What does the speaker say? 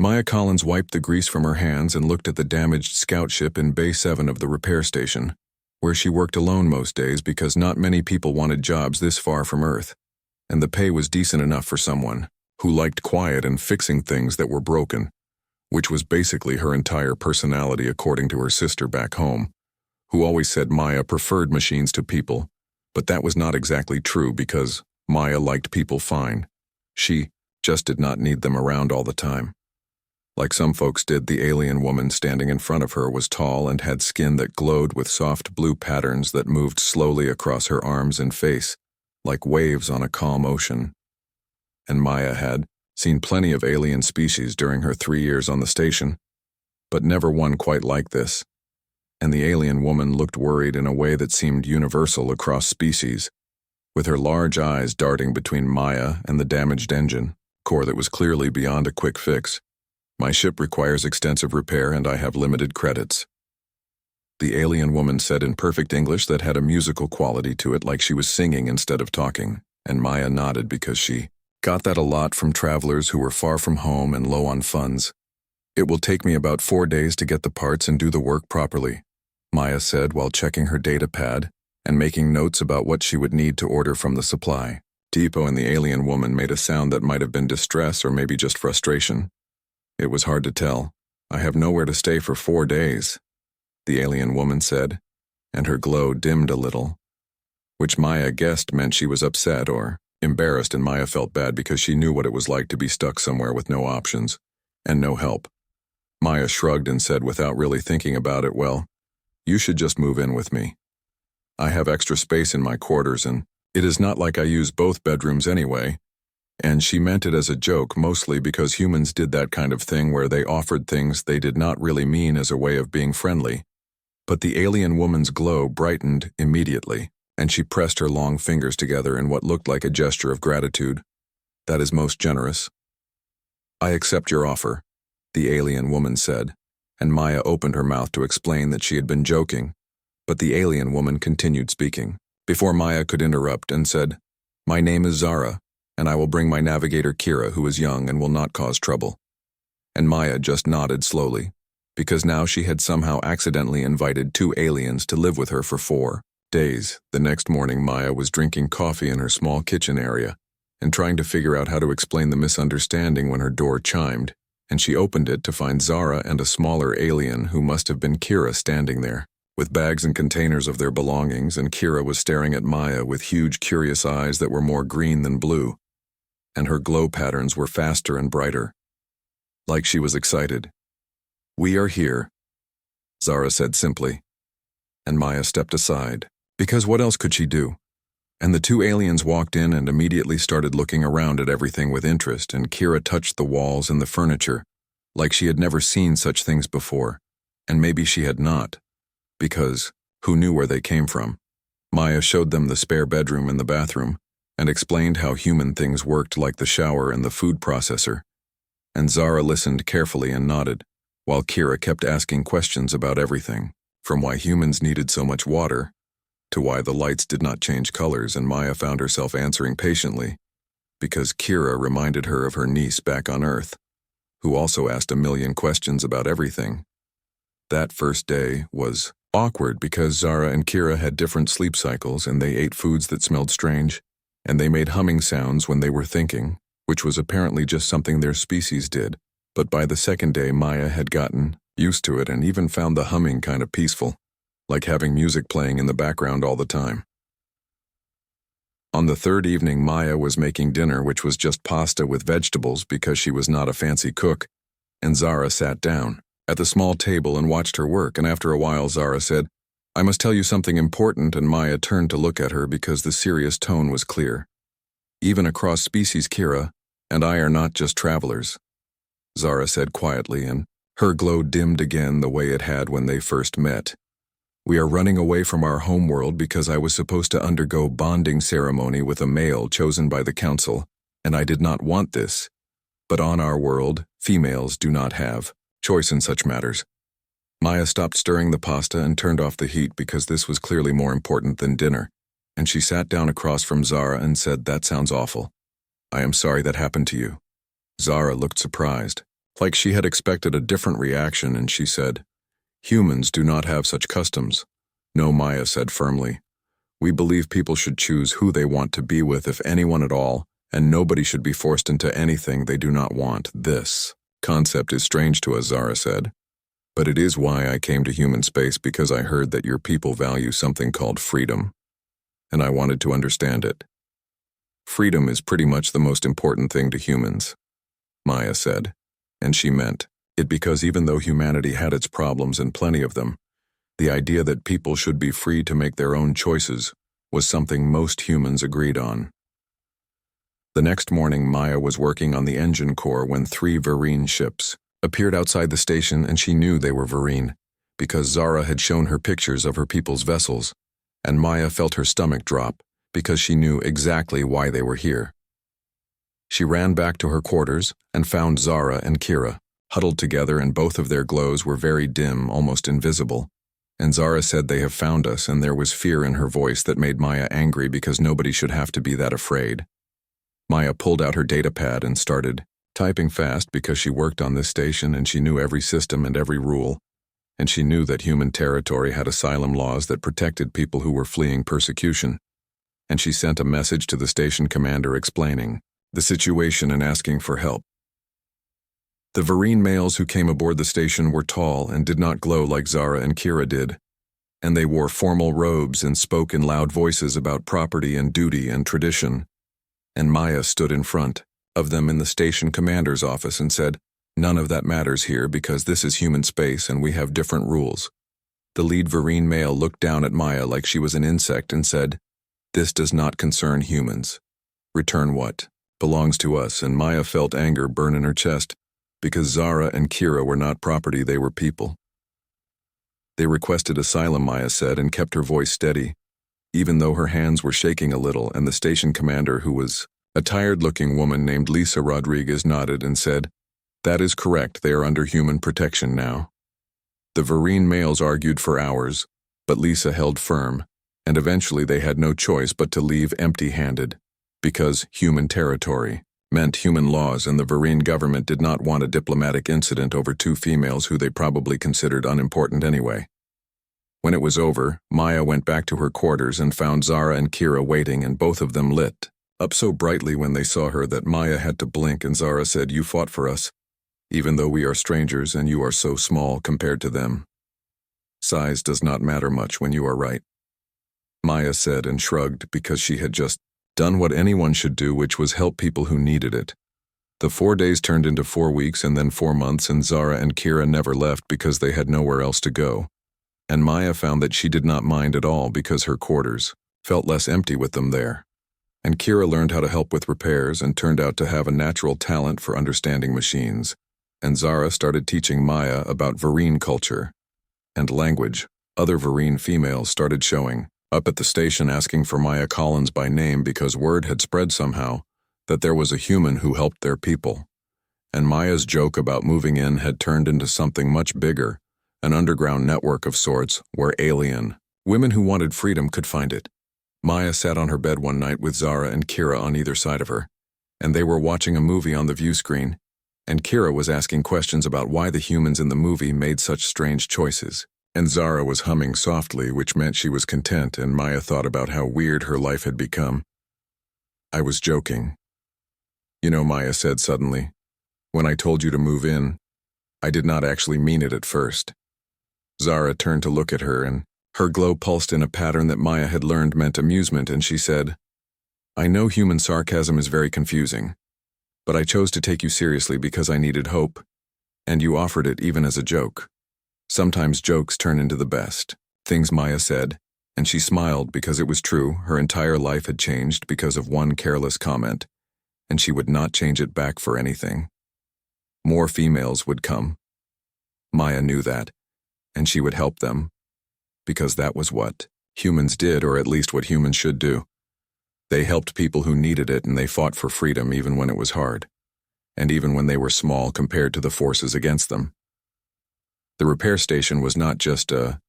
Maya Collins wiped the grease from her hands and looked at the damaged scout ship in Bay 7 of the repair station, where she worked alone most days because not many people wanted jobs this far from Earth, and the pay was decent enough for someone who liked quiet and fixing things that were broken, which was basically her entire personality according to her sister back home, who always said Maya preferred machines to people, but that was not exactly true because Maya liked people fine. She just did not need them around all the time. Like some folks did, the alien woman standing in front of her was tall and had skin that glowed with soft blue patterns that moved slowly across her arms and face, like waves on a calm ocean. And Maya had seen plenty of alien species during her 3 years on the station, but never one quite like this. And the alien woman looked worried in a way that seemed universal across species, with her large eyes darting between Maya and the damaged engine core that was clearly beyond a quick fix. My ship requires extensive repair and I have limited credits. The alien woman said in perfect English that had a musical quality to it, like she was singing instead of talking, and Maya nodded because she got that a lot from travelers who were far from home and low on funds. It will take me about 4 days to get the parts and do the work properly, Maya said while checking her data pad and making notes about what she would need to order from the supply depot, and the alien woman made a sound that might have been distress or maybe just frustration. It was hard to tell. I have nowhere to stay for 4 days, the alien woman said, and her glow dimmed a little, which Maya guessed meant she was upset or embarrassed, and Maya felt bad because she knew what it was like to be stuck somewhere with no options and no help. Maya shrugged and said without really thinking about it, well, you should just move in with me. I have extra space in my quarters and it is not like I use both bedrooms anyway. And she meant it as a joke, mostly because humans did that kind of thing where they offered things they did not really mean as a way of being friendly. But the alien woman's glow brightened immediately, and she pressed her long fingers together in what looked like a gesture of gratitude. That is most generous. I accept your offer, the alien woman said, and Maya opened her mouth to explain that she had been joking, but the alien woman continued speaking, before Maya could interrupt, and said, My name is Zara, and I will bring my navigator Kira, who is young and will not cause trouble. And Maya just nodded slowly, because now she had somehow accidentally invited 2 aliens to live with her for 4 days. The next morning, Maya was drinking coffee in her small kitchen area and trying to figure out how to explain the misunderstanding when her door chimed, and she opened it to find Zara and a smaller alien who must have been Kira standing there, with bags and containers of their belongings, and Kira was staring at Maya with huge, curious eyes that were more green than blue, and her glow patterns were faster and brighter, like she was excited. We are here, Zara said simply, and Maya stepped aside, because what else could she do? And the 2 aliens walked in and immediately started looking around at everything with interest, and Kira touched the walls and the furniture, like she had never seen such things before, and maybe she had not, because who knew where they came from? Maya showed them the spare bedroom and the bathroom, and explained how human things worked, like the shower and the food processor, and Zara listened carefully and nodded, while Kira kept asking questions about everything, from why humans needed so much water, to why the lights did not change colors, and Maya found herself answering patiently, because Kira reminded her of her niece back on Earth, who also asked a million questions about everything. That first day was awkward because Zara and Kira had different sleep cycles, and they ate foods that smelled strange, and they made humming sounds when they were thinking, which was apparently just something their species did. But by the second day, Maya had gotten used to it and even found the humming kind of peaceful, like having music playing in the background all the time. On the 3rd evening, Maya was making dinner, which was just pasta with vegetables because she was not a fancy cook, and Zara sat down at the small table and watched her work, and after a while Zara said, I must tell you something important, and Maya turned to look at her because the serious tone was clear. Even across species, Kira and I are not just travelers, Zara said quietly, and her glow dimmed again the way it had when they first met. We are running away from our homeworld because I was supposed to undergo bonding ceremony with a male chosen by the council, and I did not want this. But on our world, females do not have choice in such matters. Maya stopped stirring the pasta and turned off the heat because this was clearly more important than dinner, and she sat down across from Zara and said, That sounds awful. I am sorry that happened to you. Zara looked surprised, Like she had expected a different reaction, and she said, "Humans do not have such customs." "No," Maya said firmly. "We believe people should choose who they want to be with, if anyone at all, and nobody should be forced into anything they do not want." "This concept is strange to us," Zara said. "But it is why I came to human space, because I heard that your people value something called freedom, and I wanted to understand it." "Freedom is pretty much the most important thing to humans," Maya said, and she meant it, because even though humanity had its problems, and plenty of them, the idea that people should be free to make their own choices was something most humans agreed on. The next morning, Maya was working on the engine core when 3 Vereen ships appeared outside the station, and she knew they were Vereen because Zara had shown her pictures of her people's vessels, and Maya felt her stomach drop because she knew exactly why they were here. She ran back to her quarters and found Zara and Kira huddled together, and both of their glows were very dim, almost invisible. And Zara said, "They have found us," and there was fear in her voice that made Maya angry, because nobody should have to be that afraid. Maya pulled out her datapad and started typing fast, because she worked on this station and she knew every system and every rule, and she knew that human territory had asylum laws that protected people who were fleeing persecution. And she sent a message to the station commander explaining the situation and asking for help. The Vereen males who came aboard the station were tall and did not glow like Zara and Kira did, and they wore formal robes and spoke in loud voices about property and duty and tradition. And Maya stood in front of them in the station commander's office and said, "None of that matters here, because this is human space and we have different rules." The lead Vereen male looked down at Maya like she was an insect and said, "This does not concern humans. Return what belongs to us." And Maya felt anger burn in her chest, because Zara and Kira were not property, they were people. "They requested asylum," Maya said, and kept her voice steady, even though her hands were shaking a little, and the station commander, who was a tired-looking woman named Lisa Rodriguez, nodded and said, "That is correct, they are under human protection now." The Vereen males argued for hours, but Lisa held firm, and eventually they had no choice but to leave empty-handed, because human territory meant human laws, and the Vereen government did not want a diplomatic incident over 2 females who they probably considered unimportant anyway. When it was over, Maya went back to her quarters and found Zara and Kira waiting, and both of them lit up so brightly when they saw her that Maya had to blink, and Zara said, "You fought for us, even though we are strangers and you are so small compared to them. Size does not matter much when you are right." Maya said and shrugged, because she had just done what anyone should do, which was help people who needed it. The 4 days turned into 4 weeks and then 4 months, and Zara and Kira never left because they had nowhere else to go. And Maya found that she did not mind at all, because her quarters felt less empty with them there. And Kira learned how to help with repairs and turned out to have a natural talent for understanding machines. And Zara started teaching Maya about Vereen culture and language. Other Vereen females started showing up at the station asking for Maya Collins by name, because word had spread somehow that there was a human who helped their people. And Maya's joke about moving in had turned into something much bigger, an underground network of sorts where alien women who wanted freedom could find it. Maya sat on her bed one night with Zara and Kira on either side of her, and they were watching a movie on the view screen, and Kira was asking questions about why the humans in the movie made such strange choices. And Zara was humming softly, which meant she was content, and Maya thought about how weird her life had become. "I was joking. You know," Maya said suddenly, "when I told you to move in, I did not actually mean it at first." Zara turned to look at her, and her glow pulsed in a pattern that Maya had learned meant amusement, and she said, "I know human sarcasm is very confusing, but I chose to take you seriously because I needed hope, and you offered it even as a joke. Sometimes jokes turn into the best things," Maya said, and she smiled because it was true. Her entire life had changed because of one careless comment, and she would not change it back for anything. More females would come. Maya knew that, and she would help them, because that was what humans did, or at least what humans should do. They helped people who needed it, and they fought for freedom even when it was hard, and even when they were small compared to the forces against them. The repair station was not just a